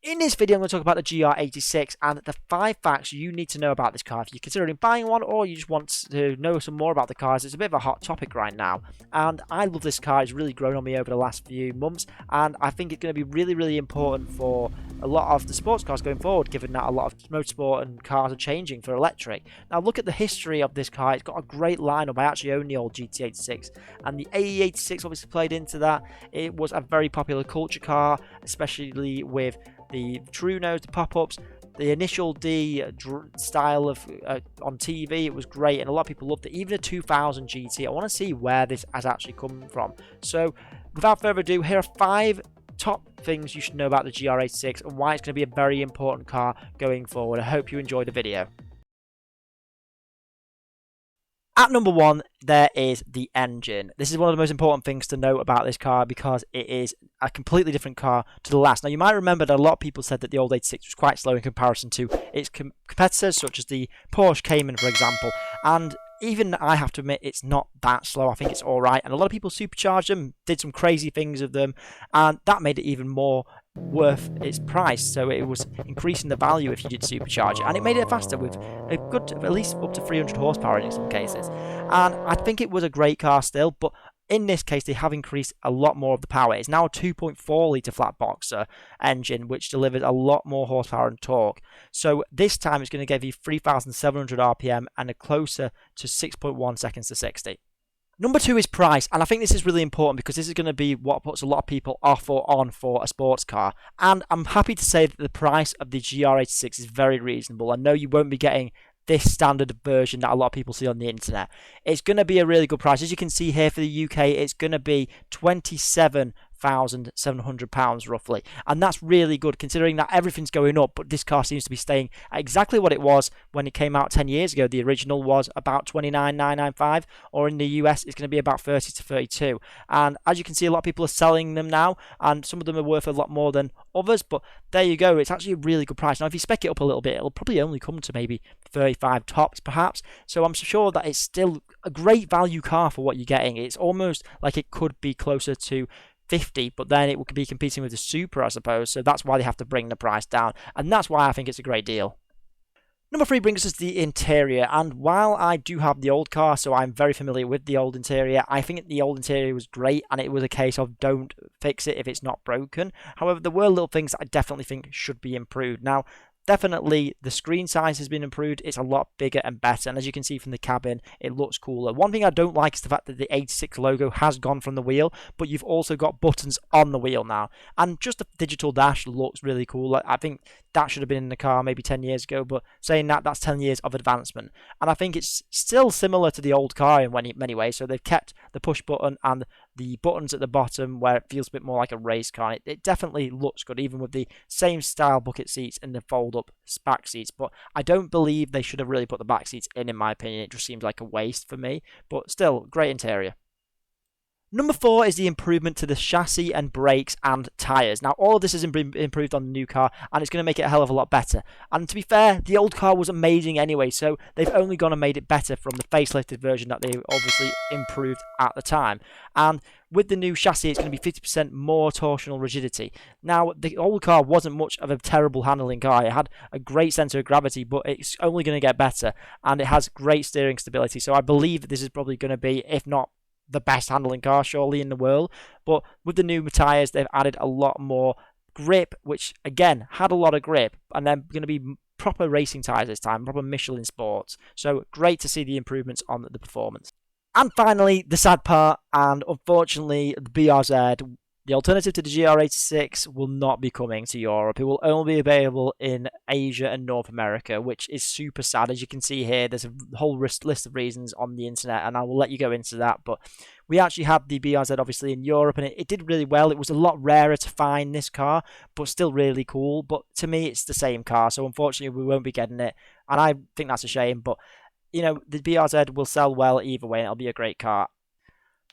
In this video, I'm going to talk about the GR86 and the 5 facts you need to know about this car if you're considering buying one or you just want to know some more about the cars. It's a bit of a hot topic right now, and I love this car. It's really grown on me over the last few months, and I think it's going to be really important for a lot of the sports cars going forward, given that a lot of motorsport and cars are changing for electric. Now, look at the history of this car. It's got a great lineup. I actually own the old GT86, and the AE86 obviously played into that. It was a very popular culture car, especially with the true nose, the pop-ups, the initial D style of on TV. It was great, and a lot of people loved it. Even a 2000 GT. I want to see where this has actually come from. So, without further ado, here are 5 top things you should know about the GR86 and why it's going to be a very important car going forward. I hope you enjoy the video. At number 1, there is the engine. This is one of the most important things to note about this car because it is a completely different car to the last. Now, you might remember that a lot of people said that the old 86 was quite slow in comparison to its competitors, such as the Porsche Cayman, for example. And even I have to admit, it's not that slow. I think it's all right. And a lot of people supercharged them, did some crazy things with them, and that made it even more worth its price. So it was increasing the value if you did supercharge it, and it made it faster with a good, at least up to 300 horsepower in some cases. And I think it was a great car still, but in this case, they have increased a lot more of the power. It's now a 2.4 litre flat boxer engine, which delivers a lot more horsepower and torque. So this time, it's going to give you 3,700 RPM and a closer to 6.1 seconds to 60. Number 2 is price, and I think this is really important because this is going to be what puts a lot of people off or on for a sports car. And I'm happy to say that the price of the GR86 is very reasonable. I know you won't be getting this standard version that a lot of people see on the internet. It's going to be a really good price. As you can see here for the UK, it's going to be £27,700 roughly, and that's really good considering that everything's going up, but this car seems to be staying at exactly what it was when it came out 10 years ago. The original was about $29,995, or in the US it's going to be about $30 to $32, and as you can see, a lot of people are selling them now, and some of them are worth a lot more than others, but there you go. It's actually a really good price. Now, if you spec it up a little bit, it'll probably only come to maybe 35 tops perhaps, so I'm sure that it's still a great value car for what you're getting. It's almost like it could be closer to 50, but then it would be competing with the Supra, I suppose, so that's why they have to bring the price down, and that's why I think it's a great deal. Number 3 brings us to the interior, and while I do have the old car, so I'm very familiar with the old interior, I think the old interior was great, and it was a case of don't fix it if it's not broken. However, there were little things that I definitely think should be improved. Now, definitely, the screen size has been improved. It's a lot bigger and better, and as you can see from the cabin, it looks cooler. One thing I don't like is the fact that the 86 logo has gone from the wheel, but you've also got buttons on the wheel now. And just the digital dash looks really cool. I think that should have been in the car maybe 10 years ago, but saying that, that's 10 years of advancement. And I think it's still similar to the old car in many ways, so they've kept the push button and the buttons at the bottom where it feels a bit more like a race car. It definitely looks good, even with the same style bucket seats and the fold-up back seats, but I don't believe they should have really put the back seats in my opinion. It just seems like a waste for me, but still, great interior. Number 4 is the improvement to the chassis and brakes and tyres. Now, all of this has improved on the new car, and it's going to make it a hell of a lot better. And to be fair, the old car was amazing anyway, so they've only gone and made it better from the facelifted version that they obviously improved at the time. And with the new chassis, it's going to be 50% more torsional rigidity. Now, the old car wasn't much of a terrible handling car. It had a great centre of gravity, but it's only going to get better, and it has great steering stability. So I believe that this is probably going to be, if not the best handling car surely in the world, but with the new tyres, they've added a lot more grip, which again had a lot of grip, and they're going to be proper racing tyres this time, proper Michelin sports. So great to see the improvements on the performance. And finally, the sad part, and unfortunately, the BRZ, the alternative to the GR86, will not be coming to Europe. It will only be available in Asia and North America, which is super sad. As you can see here, there's a whole list of reasons on the internet, and I will let you go into that. But we actually have the BRZ, obviously, in Europe, and it did really well. It was a lot rarer to find this car, but still really cool. But to me, it's the same car, so unfortunately, we won't be getting it, and I think that's a shame. But, you know, the BRZ will sell well either way, and it'll be a great car.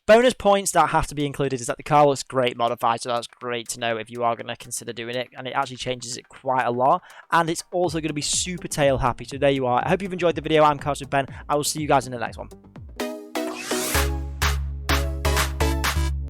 Bonus points that have to be included is that the car looks great modified, so that's great to know if you are going to consider doing it, and it actually changes it quite a lot, and it's also going to be super tail happy, so there you are. I hope you've enjoyed the video. I'm Cars with Ben. I will see you guys in the next one.